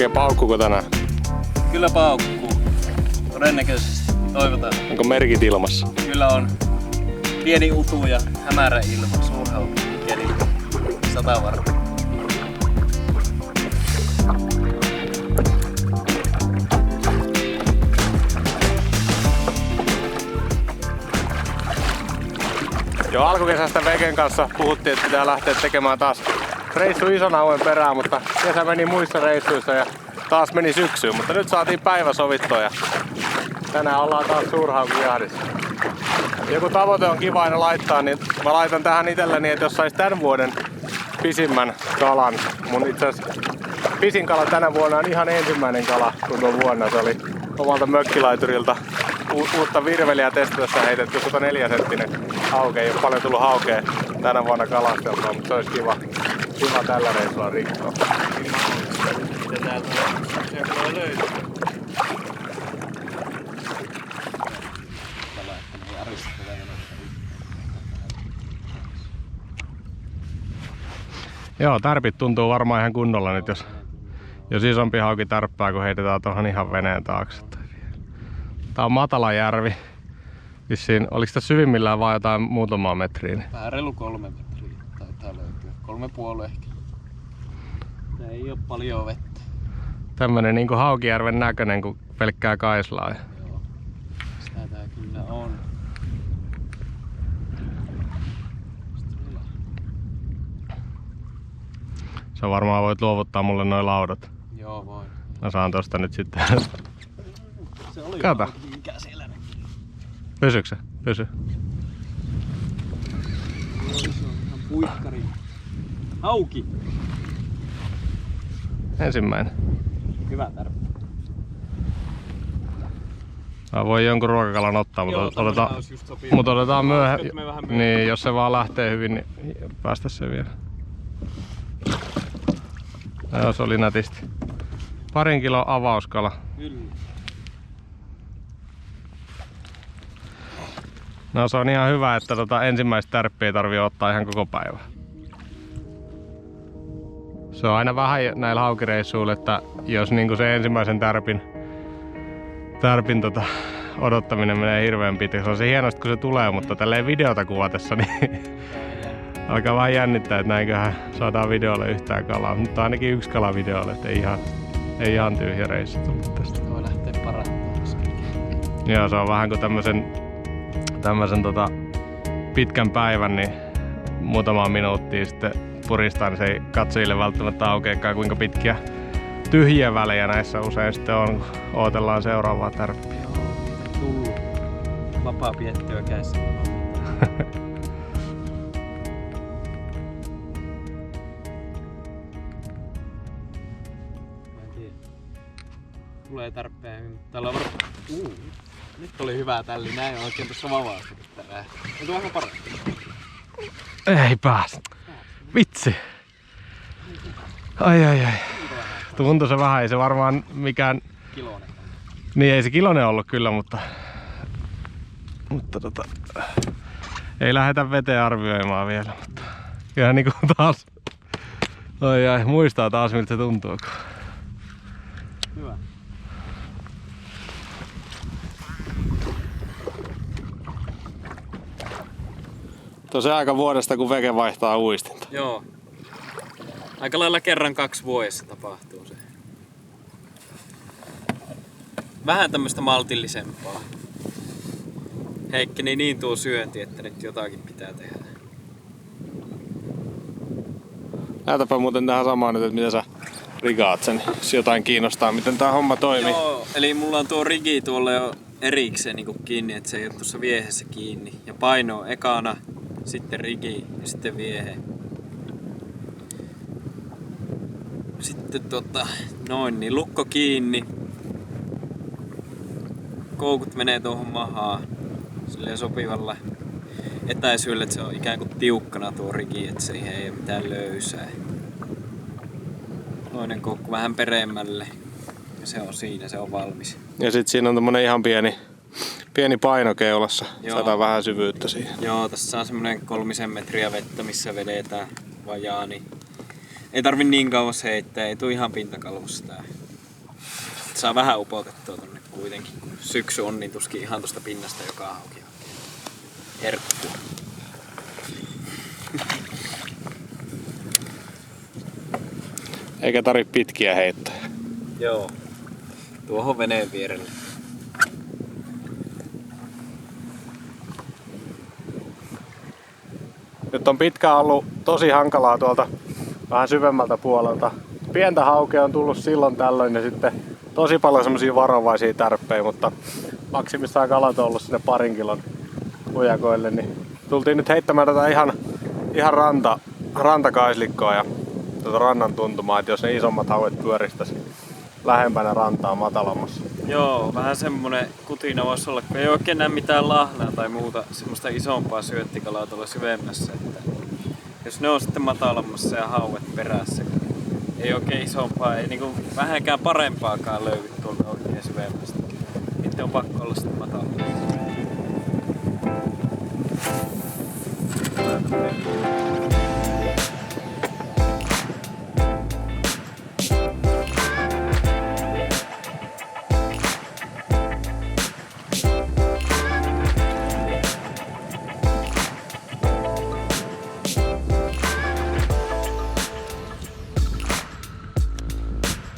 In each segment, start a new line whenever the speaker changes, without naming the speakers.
Oikein paukkuuko tänään?
Kyllä paukkuu. Todennäköisesti. Toivotaan.
Onko merkit ilmassa?
Kyllä on. Pieni utu ja hämärä ilma. Suurhaukukeli. 100 varmaan.
Jo alkukesästä Vegen kanssa puhuttiin, että pitää lähteä tekemään taas reissu ison auen perään, mutta kesä meni muissa reissuissa ja taas meni syksyyn, mutta nyt saatiin päivä sovittua ja tänään ollaan taas suurhaukijahdissa. Joku tavoite on kiva aina laittaa, niin mä laitan tähän itselleni, että jos sais tämän vuoden pisimmän kalan. Mun itse asiassa pisin kala tänä vuonna on ihan ensimmäinen kala koko vuonna. Se oli omalta mökkilaiturilta uutta virveliä testatessa heitetty 104 senttinen hauke. Ei ole paljon tullut haukea tänä vuonna kalasteltua, mutta se olisi kiva tällä reissulla rikkoa.
Mitä täältä on löytyy?
Joo, tärpit tuntuu varmaan ihan kunnolla nyt, jos isompi hauki tärppää, kun heitetään tuohon ihan veneen taakse. Tää on matala järvi. Vissiin, oliko tässä syvimmillään vaan jotain muutamaa metriä?
Vähän reilu 3 metriä taitaa löytyä. 3,5 ehkä. Tää ei oo paljon vettä.
Tämmönen niinku Haukijärven näköinen kuin pelkkää kaislaa.
Joo. Sitä tää kyllä on.
Sä varmaan voit luovuttaa mulle noi laudat.
Joo, voin.
Mä saan tosta nyt sitten.
Se oli
Kato.
mikä siellä näkyy.
Pysyykö se? Pysy.
Joo, se on ihan puikkari. Hauki!
Ensimmäinen.
Hyvä tärppä.
Mä voin jonkun ruokakalan ottaa, mutta otetaan myöhemmin. Niin, jos se vaan lähtee hyvin, niin päästä se vielä. Joo, se oli nätisti. 2 kilon avauskala.
Kyllä.
No se on ihan hyvä, että ensimmäistä tärppiä ei tarvii ottaa ihan koko päivä. Se on aina vähän näillä haukireissuilla, että jos niinku se ensimmäisen tärpin odottaminen menee hirveän pitkäksi. Se on se hienosti kun se tulee, mutta tälleen videota kuvatessa niin alkaa vähän jännittää, että näinköhän saadaan videolle yhtään kalaa. Mutta ainakin 1 kala videolle, että ei ihan tyhjä reissu tullut tästä.
Voi lähteä parantamaan.
Joo, se on vähän kuin tämmösen pitkän päivän, niin muutamaa minuuttia sitten puristaa, niin se ei katsojille välttämättä aukeakaan kuinka pitkiä tyhjiä välejä näissä usein sitten on, kun odotellaan seuraavaa tärppiä.
Joo, tullut. Vapaa piettyä käsissä. Tulee tärppejä, mutta täällä on nyt oli hyvä tälli, näin oikein tuossa vavaassa. Onko vähän parempi?
Ei pääs. Vitsi. Ai. Tuntui se vähän, ei se varmaan mikään...
Kilonen.
Niin ei se kilonen ollut kyllä, mutta ei lähdetä veteen arvioimaan vielä, mutta kyllä niinku taas... Ai, muistaa taas miltä se tuntuu.
Hyvä.
Tosiaan aika vuodesta kun Vege vaihtaa uistinta.
Joo. Aika lailla kerran 2 vuodessa tapahtuu se. Vähän tämmöstä maltillisempaa. Heikkeni niin tuo syönti, että nyt jotakin pitää tehdä.
Näytäpä muuten tähän samaan nyt, että miten sä rigaat sen, jos jotain kiinnostaa, miten tää homma toimii.
Joo, eli mulla on tuo rigi tuolla jo erikseen niin kiinni, että se ei ole tuossa viehessä kiinni. Ja paino ekana, sitten rigi ja sitten viehe. Sitten noin, niin lukko kiinni. Koukut menee tuohon mahaan silleen sopivalla etäisyydellä, että se on ikään kuin tiukkana tuo rigi, että siihen ei ole mitään löysää. Toinen koukku vähän peremmälle ja se on siinä, se on valmis.
Ja sit siinä on tämmönen ihan pieni paino keulassa, saadaan vähän syvyyttä siihen.
Joo, tässä on semmonen 3 metriä vettä, missä vedetään vajaa, niin ei tarvi niin kauas heittää, ei tuu ihan pintakalvossa tää. saa vähän upokattua tonne kuitenkin. Kun syksy on niin tuskin ihan tosta pinnasta joka hauki herttua.
Eikä tarvitse pitkiä heittää.
Joo. Tuohon veneen vierelle.
Nyt on pitkään ollut tosi hankalaa tuolta vähän syvemmältä puolelta. Pientä haukea on tullut silloin tällöin ja sitten tosi paljon semmosia varovaisia tärppejä, mutta maksimissaan kalat on ollut sinne 2 kilon ujakoille. Niin tultiin nyt heittämään tätä ihan rantakaislikkoa ja tätä rannan tuntumaa, että jos ne isommat hauet pyöristäisi lähempänä rantaa matalammassa.
Joo, vähän semmonen kutina voisi olla, kun ei oikein näe mitään lahnaa tai muuta semmoista isompaa syöttikalaa tuolla syvemmässä. Että jos ne on sitten matalammassa ja hauet perässä, ei oikein isompaa, ei niinku vähänkään parempaakaan löydy tuolta oikein syvemmästä. Niitten on pakko olla sitten matalammassa.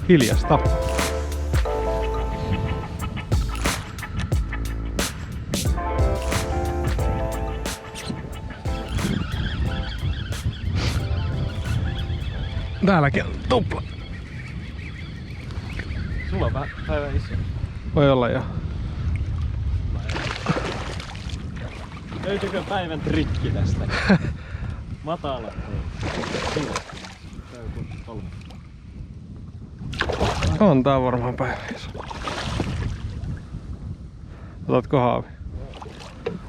Hiljasta. Täälläkin on tupla.
Sulla on vähän päivän iso.
Voi olla jo.
Löytyykö päivän trikki tästä? Matala.
On tää varmaan päivän iso. Otatko haavi?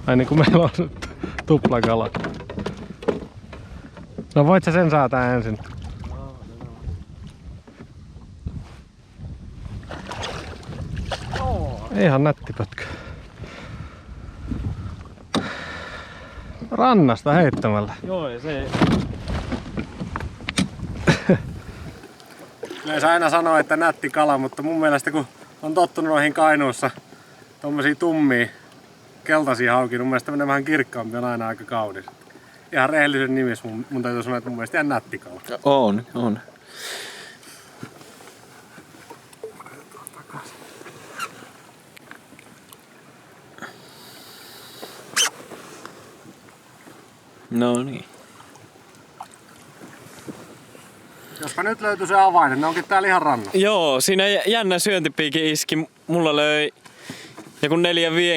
Ai niin kuin meillä on nyt tuplakala. No voit sä sen säätää ensin? Ihan nätti pötkö. Rannasta heittämällä.
Joo, ja se...
Yleensä aina sanoo, että nätti kala, mutta mun mielestä kun on tottunut noihin Kainuussa tommosia tummia keltaisia haukia, mun mielestä tämmönen vähän kirkkaampi on aina aika kaunis. Ihan rehellisen nimissä mun täytyy sanoa, että mun mielestä ihan nätti kala.
On. No niin.
Jospa nyt löytyy se avain, ne onkin täällä ihan rannassa.
Joo, siinä jännä syöntipiikin iski. Mulla löi joku 4-5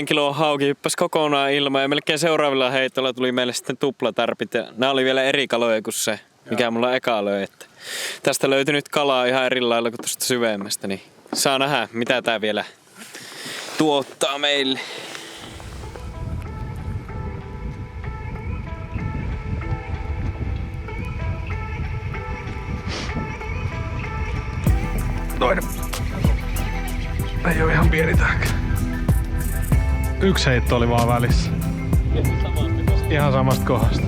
kilon hauki, hyppäsi kokonaan ilman ja melkein seuraavilla heitolla tuli meille sitten tuplatärpit. Ja nämä oli vielä eri kaloja kuin se, mikä mulla eka löi. Että tästä löytyi nyt kalaa ihan eri lailla kuin tuosta syvemmästä, niin saa nähdä mitä tää vielä tuottaa meille.
Toinen. Ei oo ihan pieni tääkään. Yksi heitto oli vaan välissä. Ihan samasta kohdasta.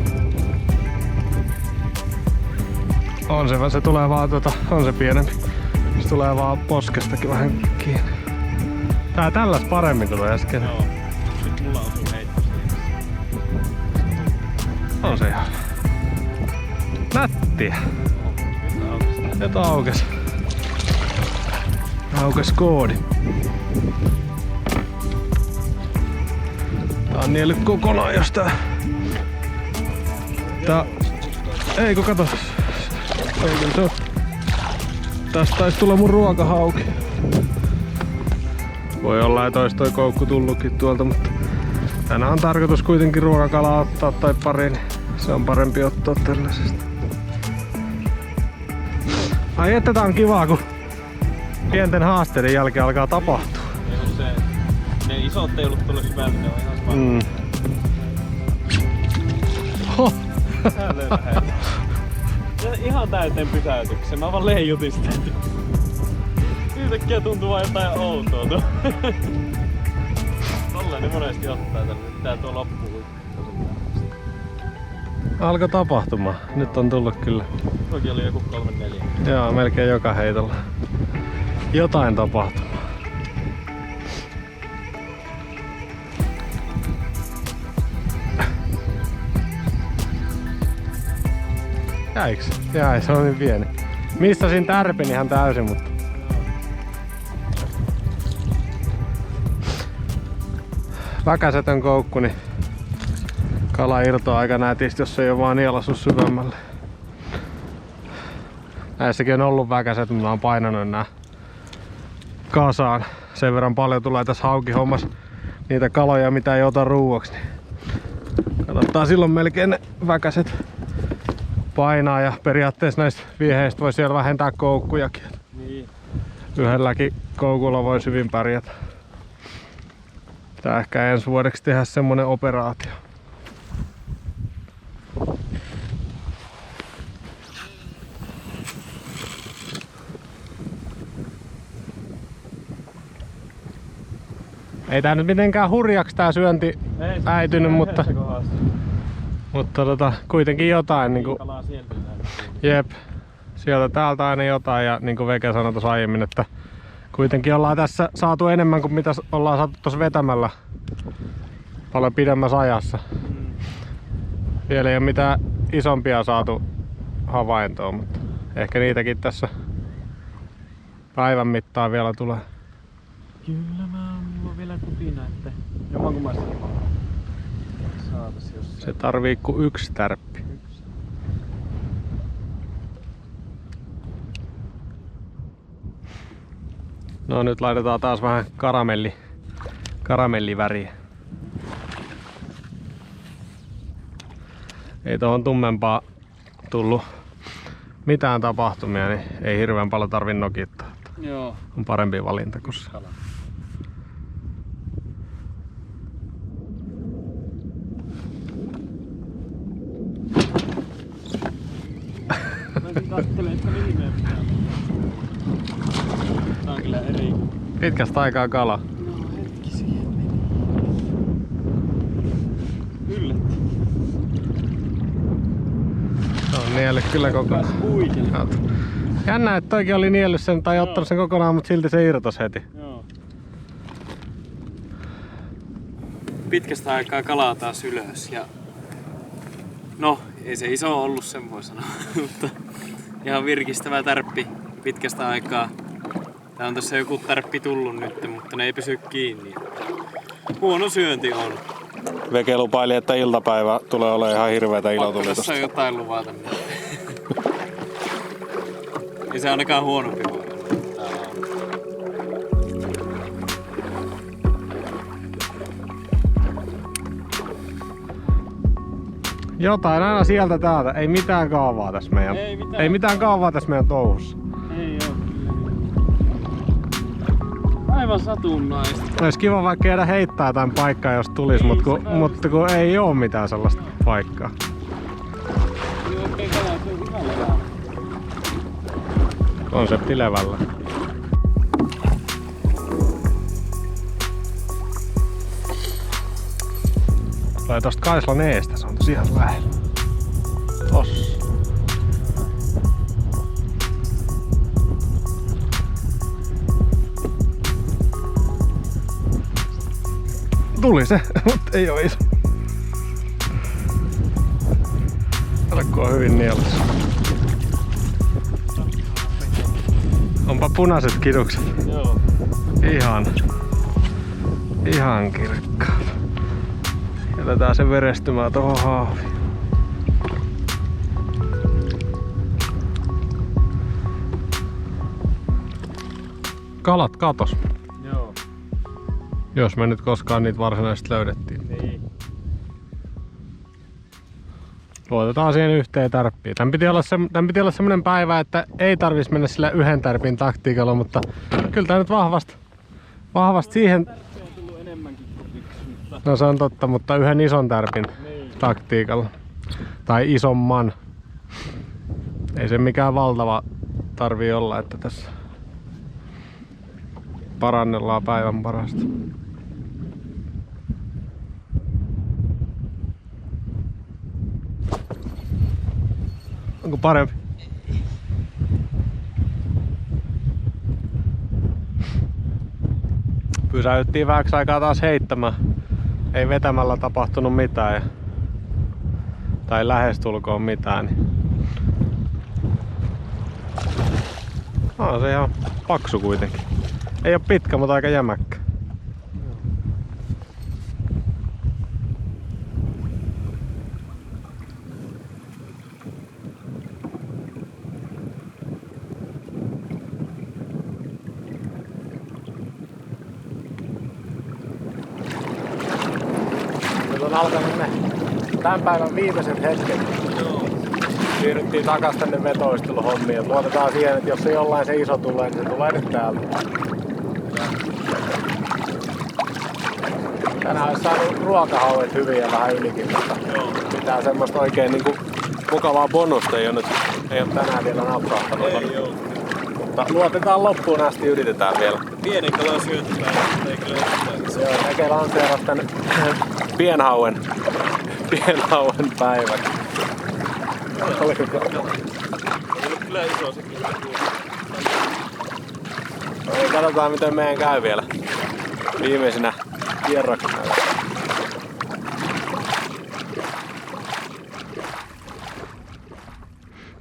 On se tulee vaan on se pienempi. Se tulee vaan poskestakin vähän kiinni. Tää tälläs paremmin tulee äsken.
Joo. Nyt mulla on sun heitto.
On se ihan nättiä. Nyt aukes. Aukes koodi. Tää on niellyt kokonaan jos tää... Eikö kato? Eikö se on? Tästä taisi tulla mun ruokahauki. Voi olla, että ois toi koukku tullutkin tuolta, mutta tänään on tarkoitus kuitenkin ruokakalaa ottaa tai pari, niin se on parempi ottaa tällaisesta. Ai että tää on kivaa, kun pienten haasteiden jälkeen alkaa tapahtua.
Ne isot ei ollut tullut syvältä, ne on ihan
Ho!
Ihan täyteen pysäytyksen, mä vaan leijutin sitä. Yhtäkkiä tuntuu vaan jotain outoa tuo. Tolleen ne monesti ottaa tänne, tää tuo loppuu.
Alkoi tapahtumaan. Nyt on tullut kyllä.
Toki oli joku 3-4.
Joo, melkein joka heitolla. Jotain tapahtumaa. Jäiks? Jäi, se on niin pieni. Missasin tärpin ihan täysin, mutta... Väkäsetön koukku, niin kala irtoaa aika nätisti, jos ei oo vaan nielassu syvemmälle. Näissäkin on ollut väkäset, mutta mä oon painanut nää kasaan. Sen verran paljon tulee tässä haukihommassa niitä kaloja, mitä ei ota ruuaksi. Niin kannattaa silloin melkein ne väkäset painaa ja periaatteessa näistä vieheistä voi siellä vähentää koukkujakin.
Niin.
Yhdelläkin koukulla voi hyvin pärjätä. Pitää ehkä ensi vuodeksi tehdä semmonen operaatio. Ei tää nyt mitenkään hurjaksi tää syönti äitynyt, mutta kuitenkin jotain niinku. Jep. Sieltä täältä aina jotain ja niinku Veke sanoi tuossa aiemmin, että kuitenkin ollaan tässä saatu enemmän kuin mitä ollaan saatu tuossa vetämällä paljon pidemmässä ajassa. Vielä ei ole mitään isompia saatu havaintoa, mutta ehkä niitäkin tässä päivän mittaan vielä tulee.
Kyllä mulla on vielä kupina, että jomankummasta saatais jossain.
Se tarvii kuin yksi tärppi. No nyt laitetaan taas vähän karamelliväriä. Ei tuohon tummempaa tullut mitään tapahtumia, niin ei hirveän paljon tarvi nokittaa.
Joo.
On parempi valinta kuin se.
Tää on kyllä eri.
Pitkästä aikaa kala.
No hetki siihen meni. Yllätti.
Se on niellyt kyllä kokonaan. Jännä, että toikin oli niellyt sen tai ottanut sen kokonaan, mutta silti se irtos heti.
Joo. Pitkästä aikaa kalaa taas ylös ja... No, ei se iso ollut, sen voi sanoa, mutta ihan virkistävä tärppi pitkästä aikaa. Tää on tässä joku tärppi tullut nyt, mutta ne ei pysy kiinni. Huono syönti on.
Veke lupaili, että iltapäivä tulee olemaan ihan hirveetä ilotulitusta.
Tässä on jotain luvata. Ei se ainakaan huonompi voi olla.
Jotain aina sieltä täältä. Ei mitään kaavaa tässä meidän. Ei mitään kaavaa tässä meidän touhussa.
Ei oo kyllä. Aivan satunnaista.
Olisi kiva vaikka jäädä heittää jotain paikkaa, jos tulisi, mutta kun ei oo mitään sellaista paikkaa.
Joo, okei, kalaa, se on ihan levällä.
Konsepti levällä. Tulee tosta Kaislan eestä, se on tosi ihan lähellä. Tossa. Tuli se, mutta ei oo iso. Rakko on hyvin nielussa. Onpa punaiset kidukset.
Joo.
Ihan kirkkaat. Jätetään se verestymään tohon haaviin. Kalat katos.
Joo.
Jos me nyt koskaan niitä varsinaisesti löydettiin.
Niin.
Luotetaan siihen yhteen tärppiin. Tän piti olla semmonen päivä, että ei tarvis mennä sillä yhden tärpin taktiikalla, mutta kyllä tää nyt vahvasti siihen...
Se on tullut enemmänkin kuin yksi, mutta...
No se on totta, mutta yhden ison tärpin taktiikalla. Tai isomman. Ei se mikään valtava tarvii olla, että tässä parannellaan päivän parasta. Onko parempi? Pysäyttiin vähäksi aikaa taas heittämään. Ei vetämällä tapahtunut mitään. Tai lähestulkoon mitään. Niin On se ihan paksu kuitenkin. Ei oo pitkä, mutta aika jämäkkä. Nyt on alkanut ne tämän päivän viimeiset hetket. Siirryttiin takas tänne vetoisteluhommiin. Luotetaan siihen, että jos se jollain se iso tulee, niin se tulee nyt täältä. Tänään olisi saanut ruokahauet hyviä vähän ylikin, mutta mitään semmoista oikein niinku mukavaa bonusta ei ole tänään vielä napsahtanut. Mutta luotetaan loppuun asti, yritetään vielä.
Pienen kalan syöttöpää, ei kyllä yhtään.
Joo, Eke lanseeras tän pienhauen päivän. Oliko
Kyllä iso sekin.
Katsotaan miten meidän käy vielä viimeisenä kierroksena.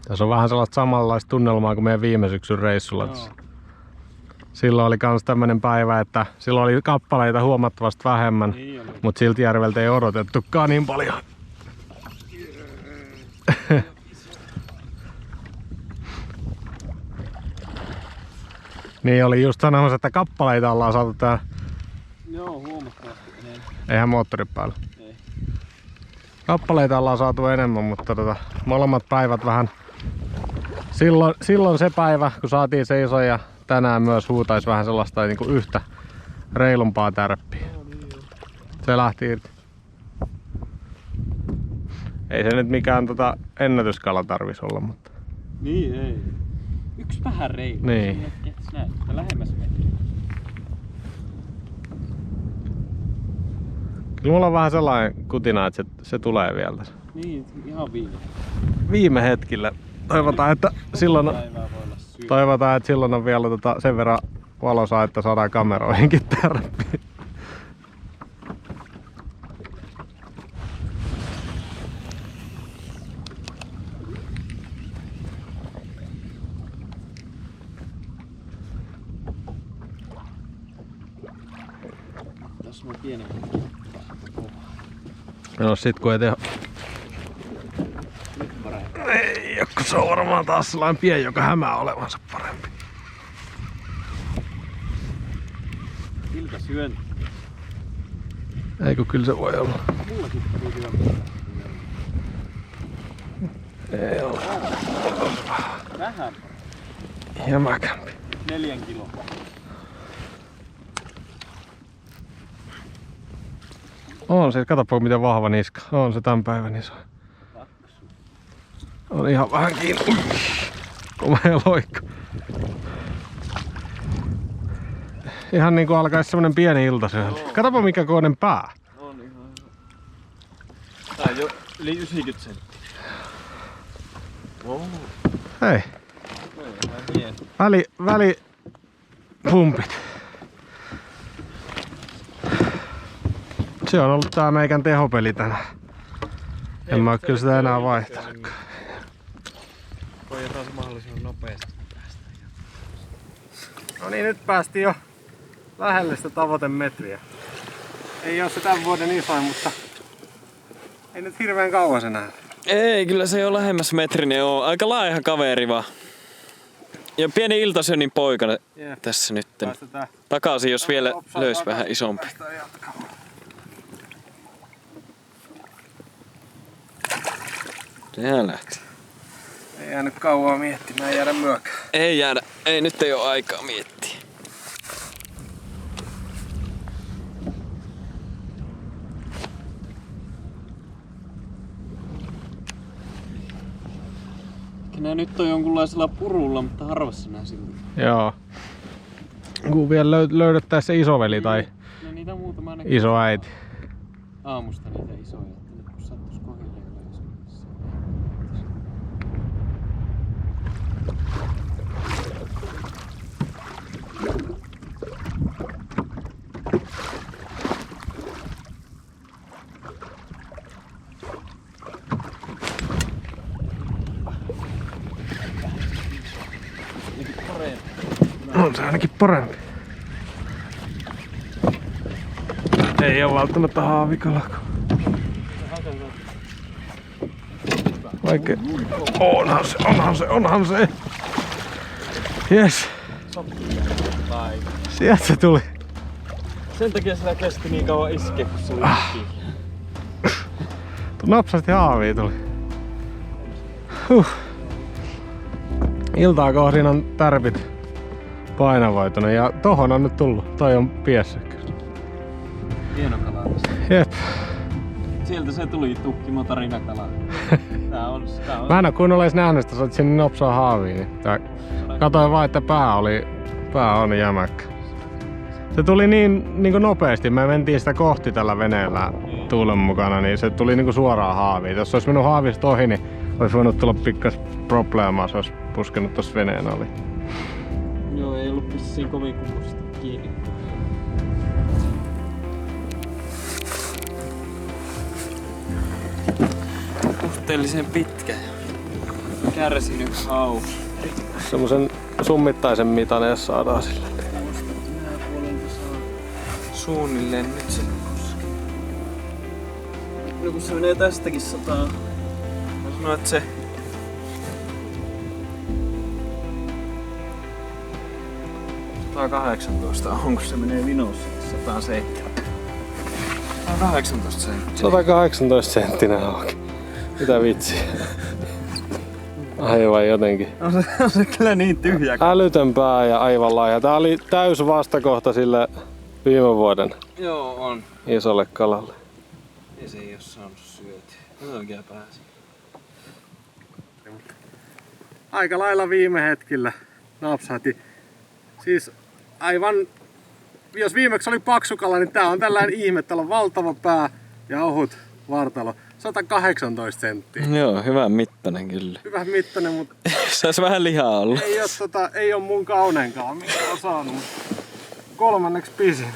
Tässä on vähän sellaista samanlaista tunnelmaa kuin meidän viime syksyn reissulla. No. Silloin oli kans tämmönen päivä, että silloin oli kappaleita huomattavasti vähemmän, niin mutta silti järveltä ei odotettukaan niin paljon. Niin oli just sanomassa, että kappaleita ollaan saatu tää.
Joo, huomattavasti enemmän.
Eihän moottori päällä.
Ei.
Kappaleita ollaan saatu enemmän, mutta molemmat päivät vähän. Silloin se päivä, kun saatiin se iso ja tänään myös huutaisi vähän sellaista niin kuin yhtä reilumpaa tärppiä. Se lähti irti. Ei se nyt mikään ennätyskala tarvis olla, mutta.
Niin ei. Yksi vähän reilu.
Niin.
Näyttää lähemmäs metriä.
Kyllä mulla on vähän sellainen kutina, että se tulee vielä tässä.
Niin, ihan
Viime hetkillä. Toivotaan, että silloin on vielä sen verran valosaa, että saadaan kameroihinkin tärppiä.
Tässä on pienemmä.
No sit kun ei tehdä. Ei, kun se on varmaan taas sellainen pieni, joka hämää olevansa parempi.
Iltasyönti.
Eikö kyllä se voi olla.
Mullakin tuli hyvä.
Ei ole.
Vähän.
Jämäkämpi.
4 kiloa.
On se, katsopa miten vahva niska. On se tämän päivän iso. On ihan vähän kiinni. Komea loikka. Ihan niinku alkaisi semmonen pieni iltasyönti. Katsopa mikä kokoinen pää.
On ihan hyvä. Tää on jo yli 90 senttiä. Oh.
Hei. Välipumpit. Se on ollut tää meikän tehopeli tänään. En mä oo kyllä sitä enää vaihtanutkaan.
Koitetaan se mahdollisimman nopeasti päästä.
No niin, nyt päästiin jo lähelle sitä tavoitemetriä. Ei oo se tämän vuoden isoin, mutta ei nyt hirveän kauan se näy.
Ei, kyllä se on lähemmäs metrinen. On aika laiha kaveri vaan. Ja pieni iltasyönnin poika tässä nyt. Takaisin, jos vielä löysi vähän isompi. Sehän lähti.
Ei jäänyt kauaa miettimään, ei jäädä myökään.
Ei jäädä. Ei, nyt ei ole aikaa miettiä. Nää nyt on jonkunlaisella purulla, mutta harvassa nää silloin.
Joo. Kun vielä löydettäisiin se isoveli tai
No niitä muutama
isoäiti.
Aamusta niitä isoja, että nyt kun sattuisi kohdilleen löysi.
On se ainakin parempi. Ei oo välttämättä haavikala. Vaikka onhan se. Jes. Sieltä se tuli.
Sen takia sitä kesti niin kauan iskeä, kun se oli
Napsasti haavia tuli. Iltaa kohdin on tärpit painavoitunut ja tohon on nyt tullut. Toi on piessyt.
hieno kala.
Jep.
Sieltä se tuli tukkimotarina kala. Tää on.
Mä en oo kunnolla edes nähnyt, että sä oot sinne nopsaa haaviin. Niin katoin vaan, että pää on jämäkkä. Se tuli niin nopeasti. Me mentiin sitä kohti tällä veneellä tuulen mukana, niin se tuli niin suoraan haaviin. Jos se olisi mennyt haavista ohi, niin olisi voinut tulla pikkas probleemaa. Se olisi puskenut tossa veneen ali.
Joo, ei ollut vissiin kovin kumosta kiinni. Suhteellisen pitkä ja kärsinyt hau.
Semmosen summittaisen mitan edes saadaan sille.
Suunnilleen nyt se koskee. No kun se menee tästäkin 100. Mä sanoin, että se 118 on, kun se menee vinossa 107. 118 senttiä.
118 senttinen hauki. Mitä vitsiä. Aivan jotenkin.
On se kyllä niin tyhjä.
Älytön pää ja aivan laaja. Tää oli täys vastakohta sille viime vuoden
Joo, on.
isolle kalalle.
Ja se ei oo saanut syötyä. No oikein pääsi.
Aika lailla viime hetkillä napsahti. Siis aivan, jos viimeksi oli paksukala, niin tää on tällainen ihme. Täällä on valtava pää ja ohut vartalo. 118 senttiä.
Joo, hyvä mittainen kyllä.
Hyvä mittainen, mutta
Sais vähän lihaa olla.
ei oo mun kauneenkaan, mitä on saanut, mutta kolmanneksi pisin.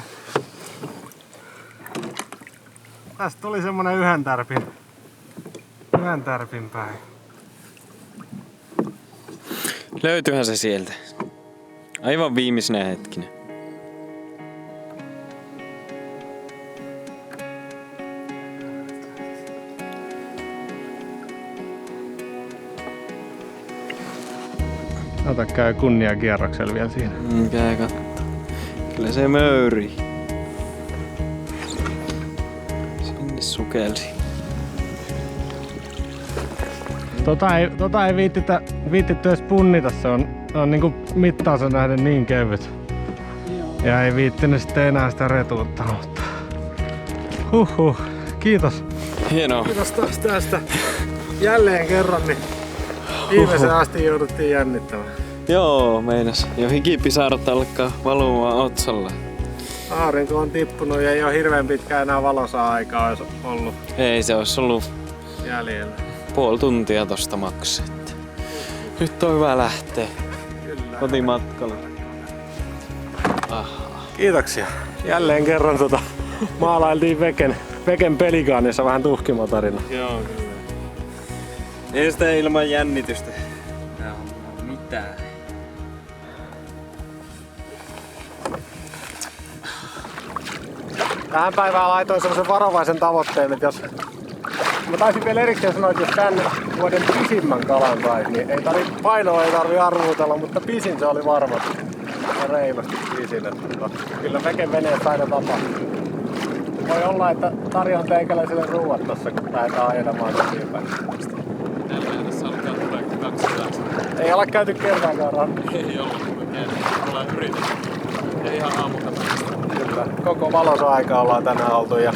Tästä tuli semmonen yhden tärpin päin.
Löytyyhän se sieltä. Aivan viimeisenä hetkinä.
Ota käy kunniakierroksella vielä siinä.
Käy katsoa. Kyllä se möyri. Sinne sukelsi.
Tota ei viittitty edes punnita, se on niinku mittaansa nähden niin kevyt.
Joo.
Ja ei viittinyt sitten enää sitä retuuttaa, mutta huhhuh, kiitos.
Hienoa.
Kiitos taas tästä. Jälleen kerran, niin viimeisen asti jouduttiin jännittämään.
Joo, meinas. Jo hikipisarat alkaa valumaan otsalla.
Aurinko on tippunut ja ei ole hirveän pitkä enää valosaa aikaa olisi ollut
Ei se olisi ollut
jäljellä.
puoli tuntia tosta maksaa. Nyt on hyvä lähteä
Kyllä.
kotimatkalle.
Kiitoksia. Jälleen kerran maalailtiin Veken pelikaanissa vähän tuhkimotarina.
Joo, kyllä. Ei sitä ilman jännitystä. Tää on mitään.
Tähän päivään laitoin semmosen varovaisen tavoitteen, että jos... Mä taisin vielä erikseen sanoa, että jos tän vuoden pisimmän kalan sais, niin painoa ei tarvi arvuutella, mutta pisin se oli varmasti. Ja reilusti pisin. Kyllä Veken veneet aina tapahtuu. Voi olla, että tarjoan teikäläiselle ruuat tossa, kun lähdetään ajelemaan kotiin päin.
Täällä meillä tässä alkaa tulee 200.
Ei olla käyty kertaakaan rannassa.
Ei ollut, kun ollaan yritetty. Ja ihan aamukapäistä.
Kyllä. Koko valosa-aika ollaan tänään oltu ja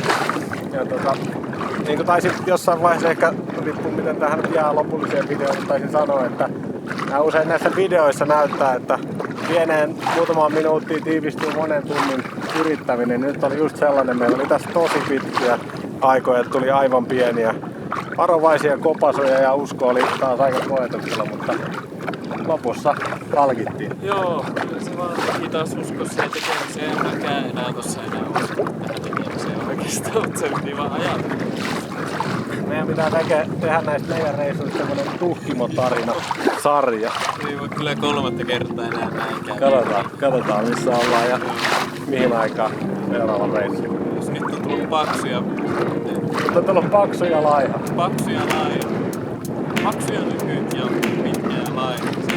niin kuin taisin jossain vaiheessa ehkä, riippuu miten tähän nyt jää lopulliseen videoon, taisin sanoa, että usein näissä videoissa näyttää, että pieneen muutamaan minuuttiin tiivistyy monen tunnin yrittäminen. Nyt oli just sellainen, meillä oli tässä tosi pitkiä aikoja, että tuli aivan pieniä varovaisia kopasuja ja usko oli taas aika koetuksella, mutta lopussa palkittiin.
Joo, kyllä se vaan teki taas uskoa siihen tekemiseen. En mäkään enää tossa enää usko tähän tekemiseen oikeastaan, mutta se piti vaan ajatella.
Meidän pitää tehdä näistä meidän reissuista semmonen tuhkimotarina-sarja.
Ei voi kyllä 3. kertaa enää näin käydä.
Katsotaan missä ollaan ja mihin aikaan seuraava reissu.
Nyt on tullut paksuja.
Nyt on tullut paksu ja laiha.
Paksuja lyhyt ja pitkä ja laiha.